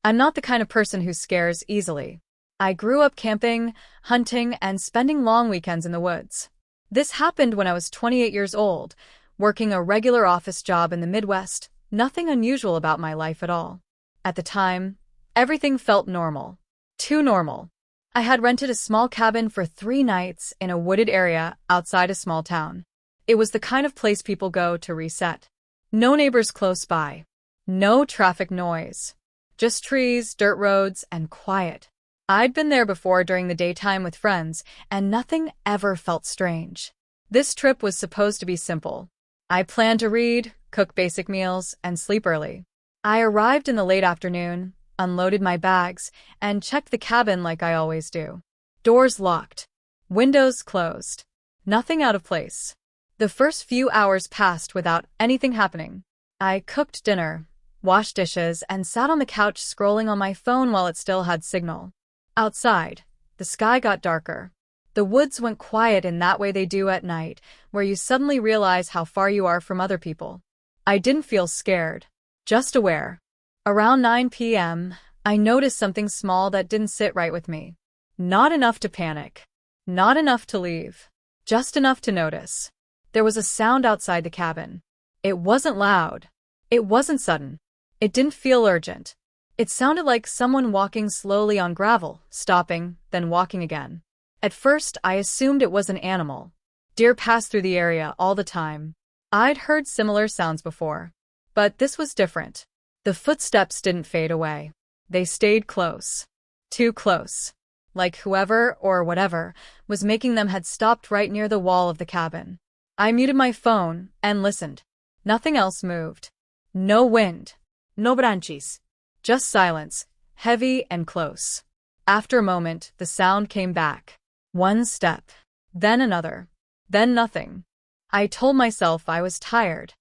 I'm not the kind of person who scares easily. I grew up camping, hunting, and spending long weekends in the woods. This happened when I was 28 years old, working a regular office job in the Midwest, nothing unusual about my life at all. At the time, everything felt normal. Too normal. I had rented a small cabin for 3 nights in a wooded area outside a small town. It was the kind of place people go to reset. No neighbors close by. No traffic noise. Just trees, dirt roads, and quiet. I'd been there before during the daytime with friends, and nothing ever felt strange. This trip was supposed to be simple. I planned to read, cook basic meals, and sleep early. I arrived in the late afternoon, unloaded my bags, and checked the cabin like I always do. Doors locked. Windows closed. Nothing out of place. The first few hours passed without anything happening. I cooked dinner, washed dishes, and sat on the couch scrolling on my phone while it still had signal. Outside, the sky got darker. The woods went quiet in that way they do at night, where you suddenly realize how far you are from other people. I didn't feel scared, just aware. Around 9 p.m., I noticed something small that didn't sit right with me. Not enough to panic. Not enough to leave. Just enough to notice. There was a sound outside the cabin. It wasn't loud. It wasn't sudden. It didn't feel urgent. It sounded like someone walking slowly on gravel, stopping, then walking again. At first, I assumed it was an animal. Deer pass through the area all the time. I'd heard similar sounds before. But this was different. The footsteps didn't fade away. They stayed close. Too close. Like whoever, or whatever, was making them had stopped right near the wall of the cabin. I muted my phone and listened. Nothing else moved. No wind. No branches. Just silence, heavy and close. After a moment, the sound came back. One step. Then another. Then nothing. I told myself I was tired.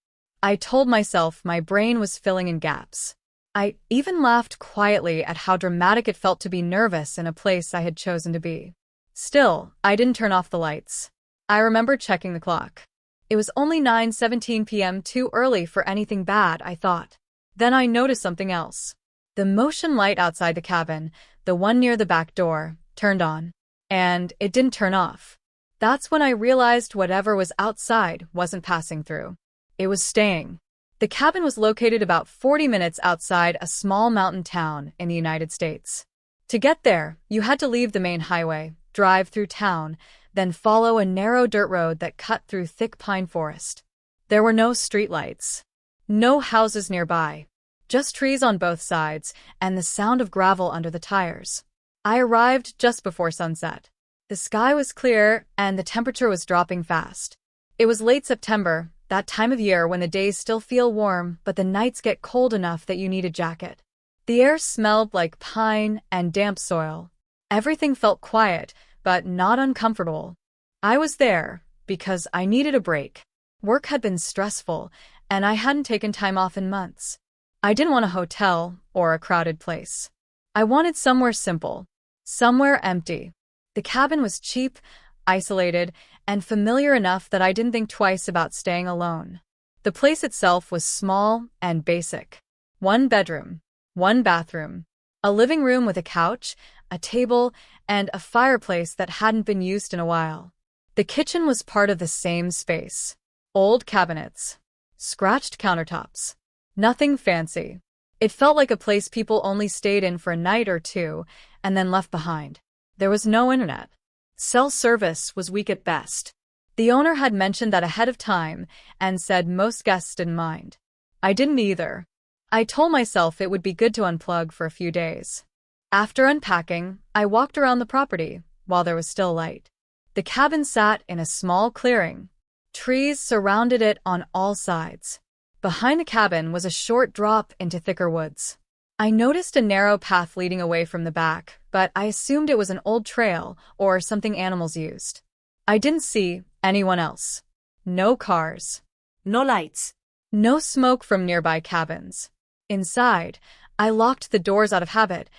I told myself my brain was filling in gaps. I even laughed quietly at how dramatic it felt to be nervous in a place I had chosen to be. Still, I didn't turn off the lights. I remember checking the clock. It was only 9:17 p.m., too early for anything bad, I thought. Then I noticed something else. The motion light outside the cabin, the one near the back door, turned on. And it didn't turn off. That's when I realized whatever was outside wasn't passing through. It was staying. The cabin was located about 40 minutes outside a small mountain town in the United States. To get there, you had to leave the main highway, drive through town, then follow a narrow dirt road that cut through thick pine forest. There were no streetlights. No houses nearby. Just trees on both sides, and the sound of gravel under the tires. I arrived just before sunset. The sky was clear, and the temperature was dropping fast. It was late September, that time of year when the days still feel warm, but the nights get cold enough that you need a jacket. The air smelled like pine and damp soil. Everything felt quiet, but not uncomfortable. I was there because I needed a break. Work had been stressful, and I hadn't taken time off in months. I didn't want a hotel or a crowded place. I wanted somewhere simple, somewhere empty. The cabin was cheap, isolated, and familiar enough that I didn't think twice about staying alone. The place itself was small and basic. 1 bedroom, 1 bathroom, a living room with a couch, a table, and a fireplace that hadn't been used in a while. The kitchen was part of the same space. Old cabinets, scratched countertops. Nothing fancy. It felt like a place people only stayed in for a night or two and then left behind. There was no internet. Cell service was weak at best. The owner had mentioned that ahead of time and said most guests didn't mind. I didn't either. I told myself it would be good to unplug for a few days. After unpacking, I walked around the property while there was still light. The cabin sat in a small clearing. Trees surrounded it on all sides. Behind the cabin was a short drop into thicker woods. I noticed a narrow path leading away from the back, but I assumed it was an old trail or something animals used. I didn't see anyone else. No cars. No lights. No smoke from nearby cabins. Inside, I locked the doors out of habit,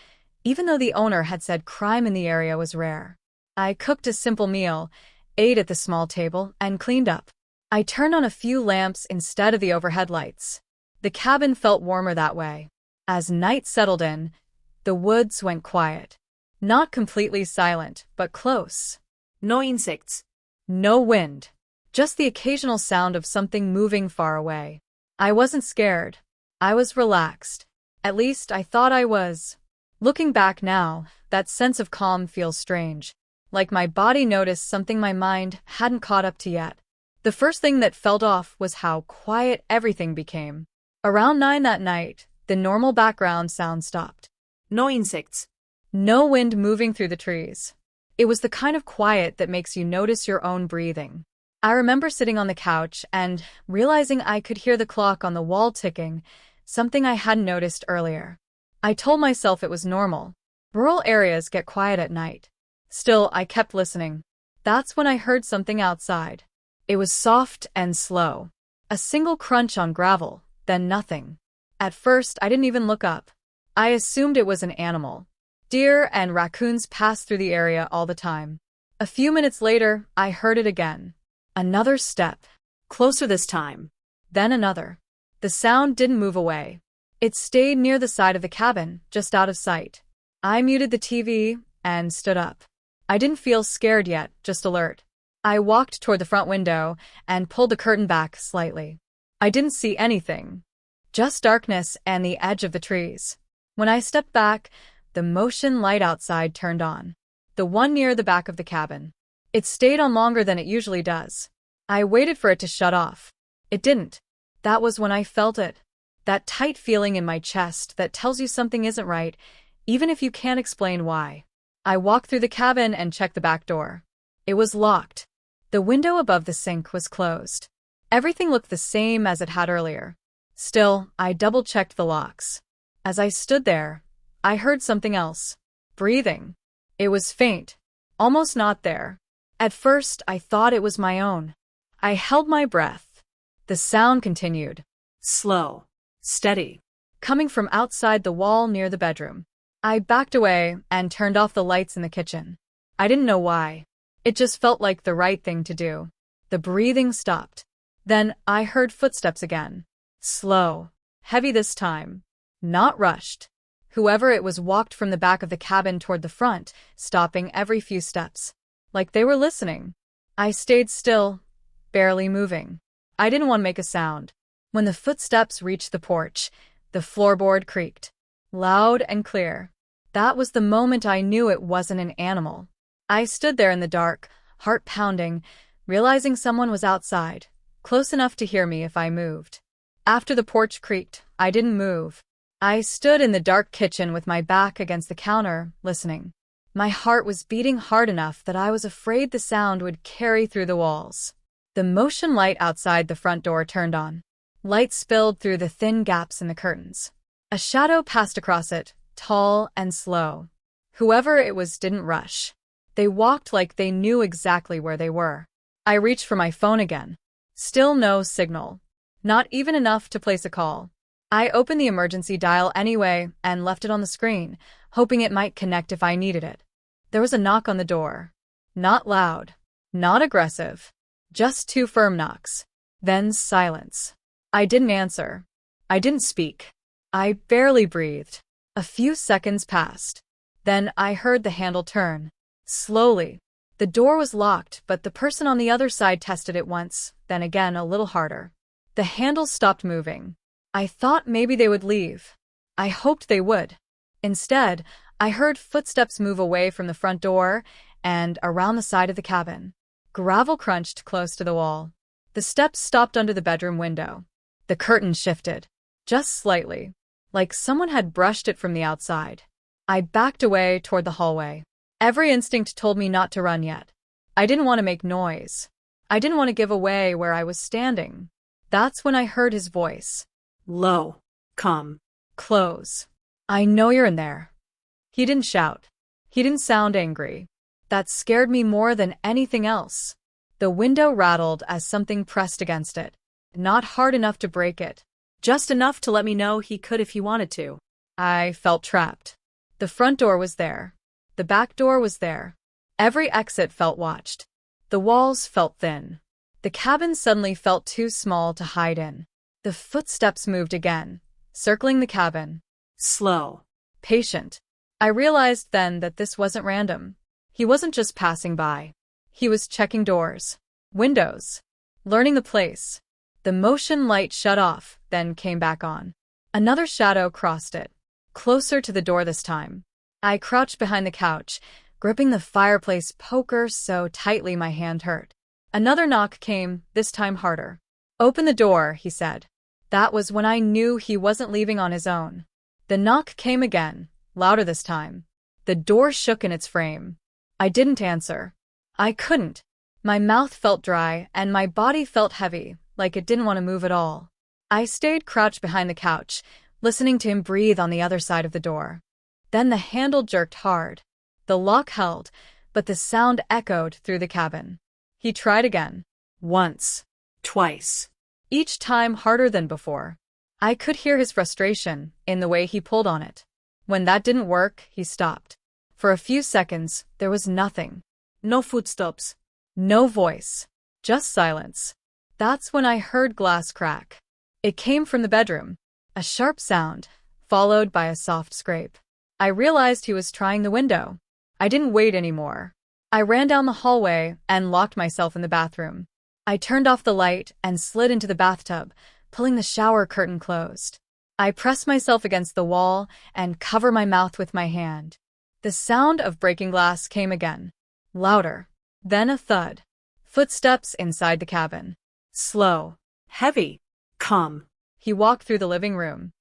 even though the owner had said crime in the area was rare. I cooked a simple meal, ate at the small table, and cleaned up. I turned on a few lamps instead of the overhead lights. The cabin felt warmer that way. As night settled in, The woods went quiet. Not completely silent, but close. No insects. No wind. Just the occasional sound of something moving far away. I wasn't scared. I was relaxed. At least I thought I was. Looking back now, that sense of calm feels strange. Like my body noticed something my mind hadn't caught up to yet. The first thing that felt off was how quiet everything became. Around 9 that night, the normal background sound stopped. No insects. No wind moving through the trees. It was the kind of quiet that makes you notice your own breathing. I remember sitting on the couch and realizing I could hear the clock on the wall ticking, something I hadn't noticed earlier. I told myself it was normal. Rural areas get quiet at night. Still, I kept listening. That's when I heard something outside. It was soft and slow. A single crunch on gravel, then nothing. At first, I didn't even look up. I assumed it was an animal. Deer and raccoons pass through the area all the time. A few minutes later, I heard it again. Another step. Closer this time. Then another. The sound didn't move away. It stayed near the side of the cabin, just out of sight. I muted the TV and stood up. I didn't feel scared yet, just alert. I walked toward the front window and pulled the curtain back slightly. I didn't see anything. Just darkness and the edge of the trees. When I stepped back, the motion light outside turned on. The one near the back of the cabin. It stayed on longer than it usually does. I waited for it to shut off. It didn't. That was when I felt it. That tight feeling in my chest that tells you something isn't right, even if you can't explain why. I walked through the cabin and checked the back door. It was locked. The window above the sink was closed. Everything looked the same as it had earlier. Still, I double-checked the locks. As I stood there, I heard something else. Breathing. It was faint. Almost not there. At first, I thought it was my own. I held my breath. The sound continued. Slow. Steady. Coming from outside the wall near the bedroom. I backed away and turned off the lights in the kitchen. I didn't know why. It just felt like the right thing to do. The breathing stopped. Then I heard footsteps again. Slow. Heavy this time. Not rushed. Whoever it was walked from the back of the cabin toward the front, stopping every few steps. Like they were listening. I stayed still, barely moving. I didn't want to make a sound. When the footsteps reached the porch, the floorboard creaked. Loud and clear. That was the moment I knew it wasn't an animal. I stood there in the dark, heart pounding, realizing someone was outside, close enough to hear me if I moved. After the porch creaked, I didn't move. I stood in the dark kitchen with my back against the counter, listening. My heart was beating hard enough that I was afraid the sound would carry through the walls. The motion light outside the front door turned on. Light spilled through the thin gaps in the curtains. A shadow passed across it, tall and slow. Whoever it was didn't rush. They walked like they knew exactly where they were. I reached for my phone again. Still no signal. Not even enough to place a call. I opened the emergency dial anyway and left it on the screen, hoping it might connect if I needed it. There was a knock on the door. Not loud. Not aggressive. Just 2 firm knocks. Then silence. I didn't answer. I didn't speak. I barely breathed. A few seconds passed. Then I heard the handle turn. Slowly. The door was locked, but the person on the other side tested it once, then again a little harder. The handle stopped moving. I thought maybe they would leave. I hoped they would. Instead, I heard footsteps move away from the front door and around the side of the cabin. Gravel crunched close to the wall. The steps stopped under the bedroom window. The curtain shifted. Just slightly. Like someone had brushed it from the outside. I backed away toward the hallway. Every instinct told me not to run yet. I didn't want to make noise. I didn't want to give away where I was standing. That's when I heard his voice. Low. Come. Close. I know you're in there. He didn't shout. He didn't sound angry. That scared me more than anything else. The window rattled as something pressed against it. Not hard enough to break it. Just enough to let me know he could if he wanted to. I felt trapped. The front door was there. The back door was there. Every exit felt watched. The walls felt thin. The cabin suddenly felt too small to hide in. The footsteps moved again, circling the cabin. Slow. Patient. I realized then that this wasn't random. He wasn't just passing by. He was checking doors, windows, learning the place. The motion light shut off, then came back on. Another shadow crossed it, closer to the door this time. I crouched behind the couch, gripping the fireplace poker so tightly my hand hurt. Another knock came, this time harder. "Open the door," he said. That was when I knew he wasn't leaving on his own. The knock came again, louder this time. The door shook in its frame. I didn't answer. I couldn't. My mouth felt dry and my body felt heavy, like it didn't want to move at all. I stayed crouched behind the couch, listening to him breathe on the other side of the door. Then the handle jerked hard. The lock held, but the sound echoed through the cabin. He tried again. Once. Twice. Each time harder than before. I could hear his frustration in the way he pulled on it. When that didn't work, he stopped. For a few seconds, there was nothing. No footsteps. No voice. Just silence. That's when I heard glass crack. It came from the bedroom. A sharp sound, followed by a soft scrape. I realized he was trying the window. I didn't wait anymore. I ran down the hallway and locked myself in the bathroom. I turned off the light and slid into the bathtub, pulling the shower curtain closed. I pressed myself against the wall and covered my mouth with my hand. The sound of breaking glass came again. Louder. Then a thud. Footsteps inside the cabin. Slow. Heavy. Come. He walked through the living room.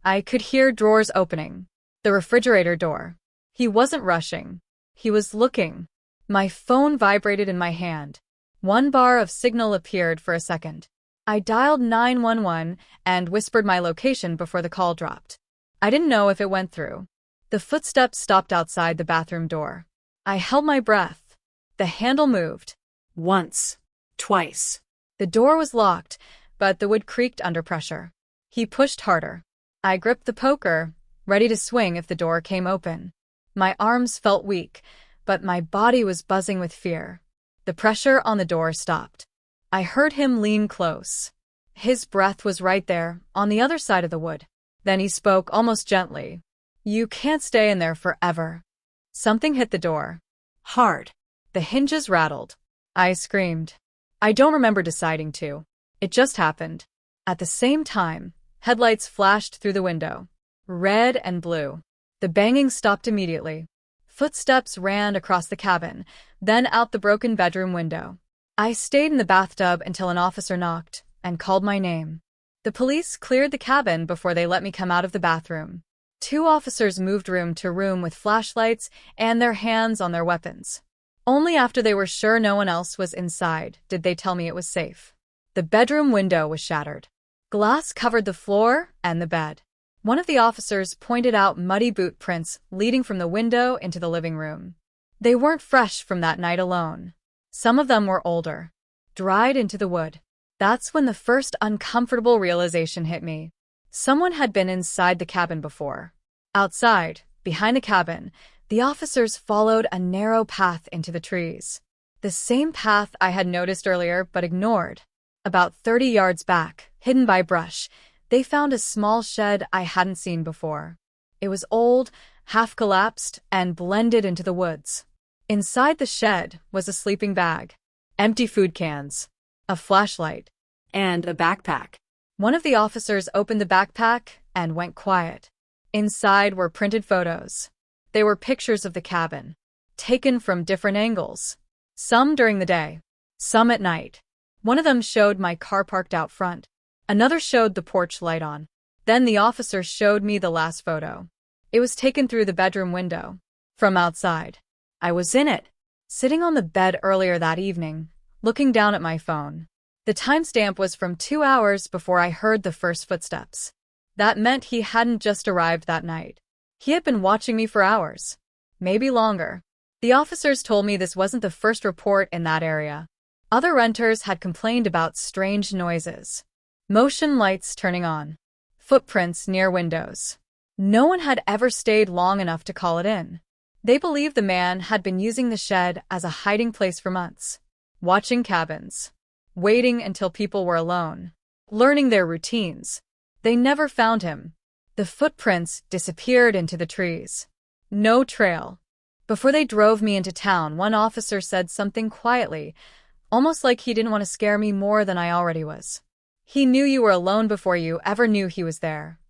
I could hear drawers opening. The refrigerator door. He wasn't rushing. He was looking. My phone vibrated in my hand. One bar of signal appeared for a second. I dialed 911 and whispered my location before the call dropped. I didn't know if it went through. The footsteps stopped outside the bathroom door. I held my breath. The handle moved. Once. Twice. The door was locked, but the wood creaked under pressure. He pushed harder. I gripped the poker, ready to swing if the door came open. My arms felt weak, but my body was buzzing with fear. The pressure on the door stopped. I heard him lean close. His breath was right there, on the other side of the wood. Then he spoke almost gently. "You can't stay in there forever." Something hit the door. Hard. The hinges rattled. I screamed. I don't remember deciding to. It just happened. At the same time, headlights flashed through the window. Red and blue. The banging stopped immediately. Footsteps ran across the cabin, then out the broken bedroom window. I stayed in the bathtub until an officer knocked and called my name. The police cleared the cabin before they let me come out of the bathroom. 2 officers moved room to room with flashlights and their hands on their weapons. Only after they were sure no one else was inside did they tell me it was safe. The bedroom window was shattered. Glass covered the floor and the bed. One of the officers pointed out muddy boot prints leading from the window into the living room. They weren't fresh from that night alone. Some of them were older, dried into the wood. That's when the first uncomfortable realization hit me. Someone had been inside the cabin before. Outside, behind the cabin, the officers followed a narrow path into the trees. The same path I had noticed earlier but ignored. About 30 yards back, hidden by brush, they found a small shed I hadn't seen before. It was old, half-collapsed, and blended into the woods. Inside the shed was a sleeping bag, empty food cans, a flashlight, and a backpack. One of the officers opened the backpack and went quiet. Inside were printed photos. They were pictures of the cabin, taken from different angles. Some during the day, some at night. One of them showed my car parked out front. Another showed the porch light on. Then the officer showed me the last photo. It was taken through the bedroom window. From outside. I was in it, sitting on the bed earlier that evening, looking down at my phone. The timestamp was from 2 hours before I heard the first footsteps. That meant he hadn't just arrived that night. He had been watching me for hours. Maybe longer. The officers told me this wasn't the first report in that area. Other renters had complained about strange noises. Motion lights turning on. Footprints near windows. No one had ever stayed long enough to call it in. They believed the man had been using the shed as a hiding place for months. Watching cabins. Waiting until people were alone. Learning their routines. They never found him. The footprints disappeared into the trees. No trail. Before they drove me into town, one officer said something quietly, almost like he didn't want to scare me more than I already was. He knew you were alone before you ever knew he was there.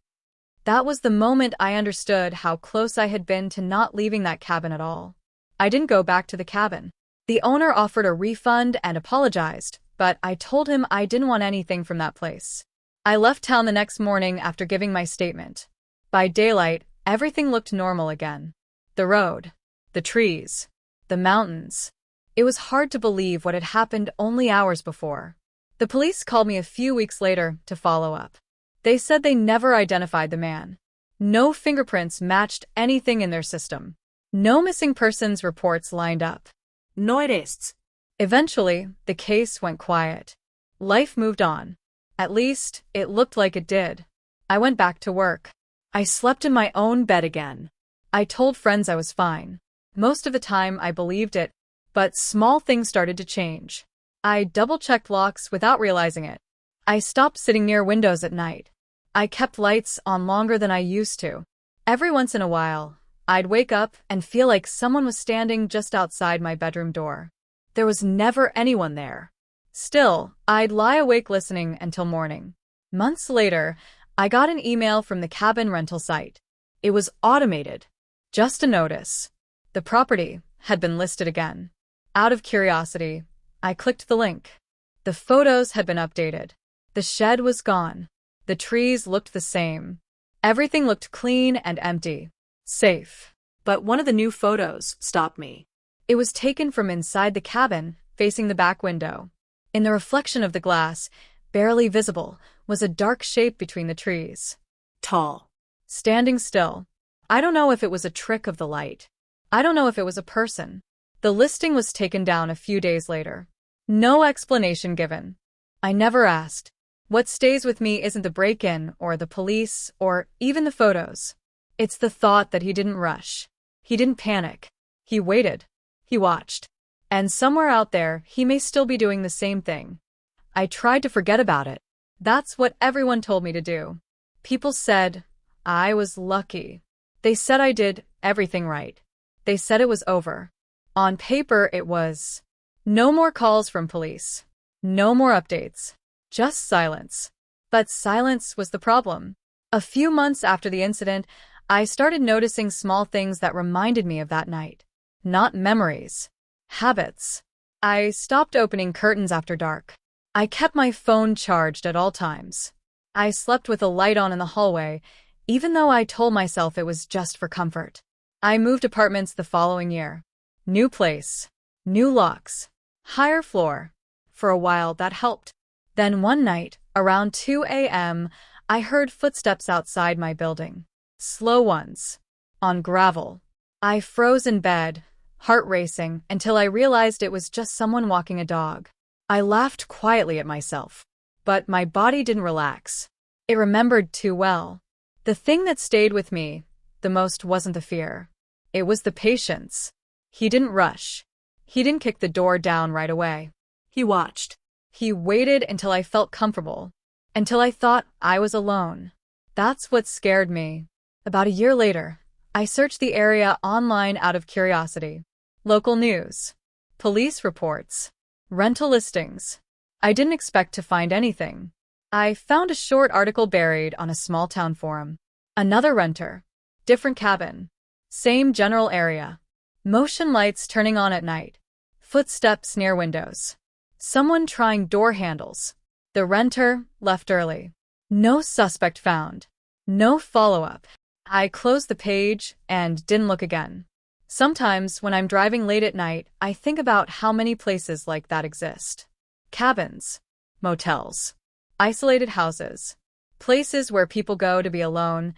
That was the moment I understood how close I had been to not leaving that cabin at all. I didn't go back to the cabin. The owner offered a refund and apologized, but I told him I didn't want anything from that place. I left town the next morning after giving my statement. By daylight, everything looked normal again. The road, the trees, the mountains. It was hard to believe what had happened only hours before. The police called me a few weeks later to follow up. They said they never identified the man. No fingerprints matched anything in their system. No missing persons reports lined up. No arrests. Eventually, the case went quiet. Life moved on. At least, it looked like it did. I went back to work. I slept in my own bed again. I told friends I was fine. Most of the time, I believed it, but small things started to change. I double-checked locks without realizing it. I stopped sitting near windows at night. I kept lights on longer than I used to. Every once in a while, I'd wake up and feel like someone was standing just outside my bedroom door. There was never anyone there. Still, I'd lie awake listening until morning. Months later, I got an email from the cabin rental site. It was automated. Just a notice. The property had been listed again. Out of curiosity, I clicked the link. The photos had been updated. The shed was gone. The trees looked the same. Everything looked clean and empty. Safe. But one of the new photos stopped me. It was taken from inside the cabin, facing the back window. In the reflection of the glass, barely visible, was a dark shape between the trees. Tall. Standing still. I don't know if it was a trick of the light. I don't know if it was a person. The listing was taken down a few days later. No explanation given. I never asked. What stays with me isn't the break-in or the police or even the photos. It's the thought that he didn't rush. He didn't panic. He waited. He watched. And somewhere out there, he may still be doing the same thing. I tried to forget about it. That's what everyone told me to do. People said I was lucky. They said I did everything right. They said it was over. On paper, it was. No more calls from police. No more updates. Just silence. But silence was the problem. A few months after the incident, I started noticing small things that reminded me of that night. Not memories. Habits. I stopped opening curtains after dark. I kept my phone charged at all times. I slept with a light on in the hallway, even though I told myself it was just for comfort. I moved apartments the following year. New place. New locks. Higher floor. For a while, that helped. Then one night, around 2 a.m., I heard footsteps outside my building. Slow ones. On gravel. I froze in bed, heart racing, until I realized it was just someone walking a dog. I laughed quietly at myself. But my body didn't relax. It remembered too well. The thing that stayed with me the most wasn't the fear. It was the patience. He didn't rush. He didn't kick the door down right away. He watched. He waited until I felt comfortable. Until I thought I was alone. That's what scared me. About a year later, I searched the area online out of curiosity. Local news. Police reports. Rental listings. I didn't expect to find anything. I found a short article buried on a small town forum. Another renter. Different cabin. Same general area. Motion lights turning on at night. Footsteps near windows. Someone trying door handles. The renter left early. No suspect found. No follow-up. I closed the page and didn't look again. Sometimes when I'm driving late at night, I think about how many places like that exist. Cabins. Motels. Isolated houses. Places where people go to be alone,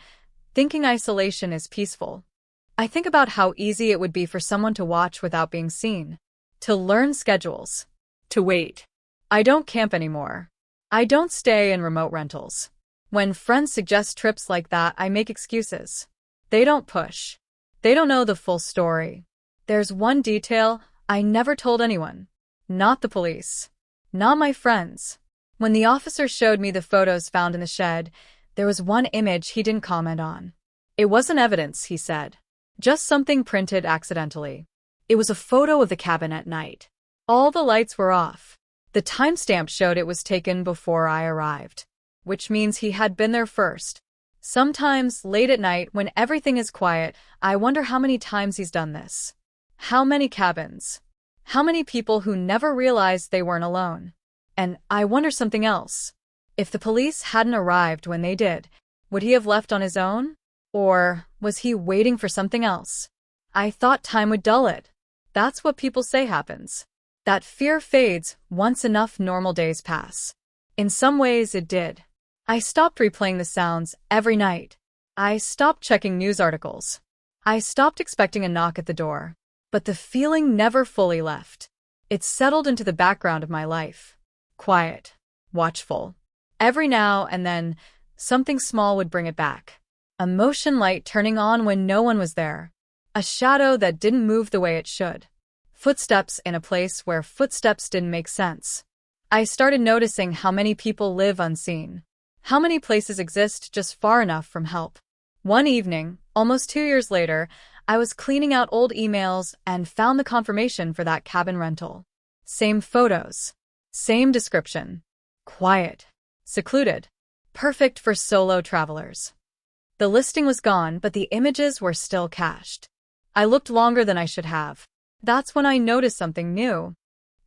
thinking isolation is peaceful. I think about how easy it would be for someone to watch without being seen. To learn schedules. To wait. I don't camp anymore. I don't stay in remote rentals. When friends suggest trips like that, I make excuses. They don't push. They don't know the full story. There's one detail I never told anyone. Not the police. Not my friends. When the officer showed me the photos found in the shed, there was one image he didn't comment on. It wasn't evidence, he said. Just something printed accidentally. It was a photo of the cabin at night. All the lights were off. The timestamp showed it was taken before I arrived, which means he had been there first. Sometimes, late at night, when everything is quiet, I wonder how many times he's done this. How many cabins? How many people who never realized they weren't alone? And I wonder something else. If the police hadn't arrived when they did, would he have left on his own? Or was he waiting for something else? I thought time would dull it. That's what people say happens. That fear fades once enough normal days pass. In some ways, it did. I stopped replaying the sounds every night. I stopped checking news articles. I stopped expecting a knock at the door. But the feeling never fully left. It settled into the background of my life. Quiet. Watchful. Every now and then, something small would bring it back. A motion light turning on when no one was there. A shadow that didn't move the way it should. Footsteps in a place where footsteps didn't make sense. I started noticing how many people live unseen. How many places exist just far enough from help. One evening, almost 2 years later, I was cleaning out old emails and found the confirmation for that cabin rental. Same photos. Same description. Quiet. Secluded. Perfect for solo travelers. The listing was gone, but the images were still cached. I looked longer than I should have. That's when I noticed something new.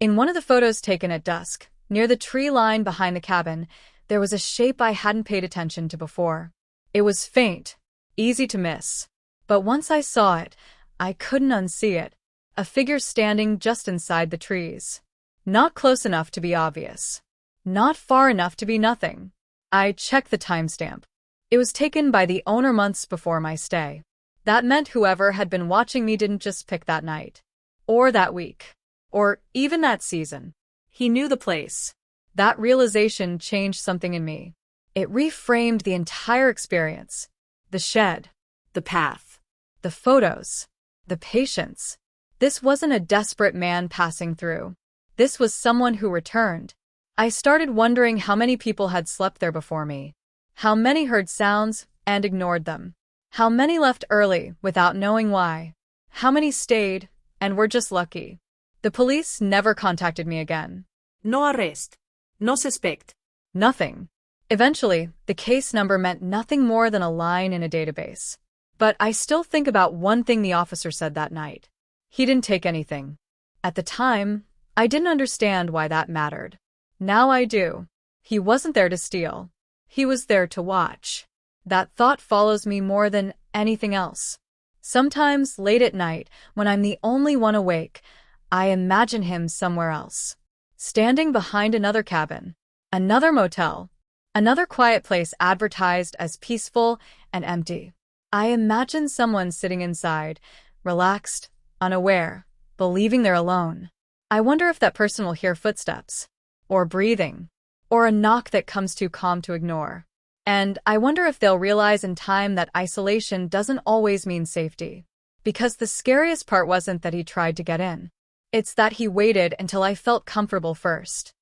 In one of the photos taken at dusk, near the tree line behind the cabin, there was a shape I hadn't paid attention to before. It was faint, easy to miss. But once I saw it, I couldn't unsee it. A figure standing just inside the trees. Not close enough to be obvious. Not far enough to be nothing. I checked the timestamp. It was taken by the owner months before my stay. That meant whoever had been watching me didn't just pick that night. Or that week. Or even that season. He knew the place. That realization changed something in me. It reframed the entire experience. The shed. The path. The photos. The patience. This wasn't a desperate man passing through. This was someone who returned. I started wondering how many people had slept there before me. How many heard sounds and ignored them. How many left early without knowing why. How many stayed and were just lucky. The police never contacted me again. No arrest. No suspect. Nothing. Eventually, the case number meant nothing more than a line in a database. But I still think about one thing the officer said that night. He didn't take anything. At the time, I didn't understand why that mattered. Now I do. He wasn't there to steal. He was there to watch. That thought follows me more than anything else. Sometimes, late at night, when I'm the only one awake, I imagine him somewhere else. Standing behind another cabin. Another motel. Another quiet place advertised as peaceful and empty. I imagine someone sitting inside, relaxed, unaware, believing they're alone. I wonder if that person will hear footsteps. Or breathing. Or a knock that comes too calm to ignore. And I wonder if they'll realize in time that isolation doesn't always mean safety. Because the scariest part wasn't that he tried to get in. It's that he waited until I felt comfortable first.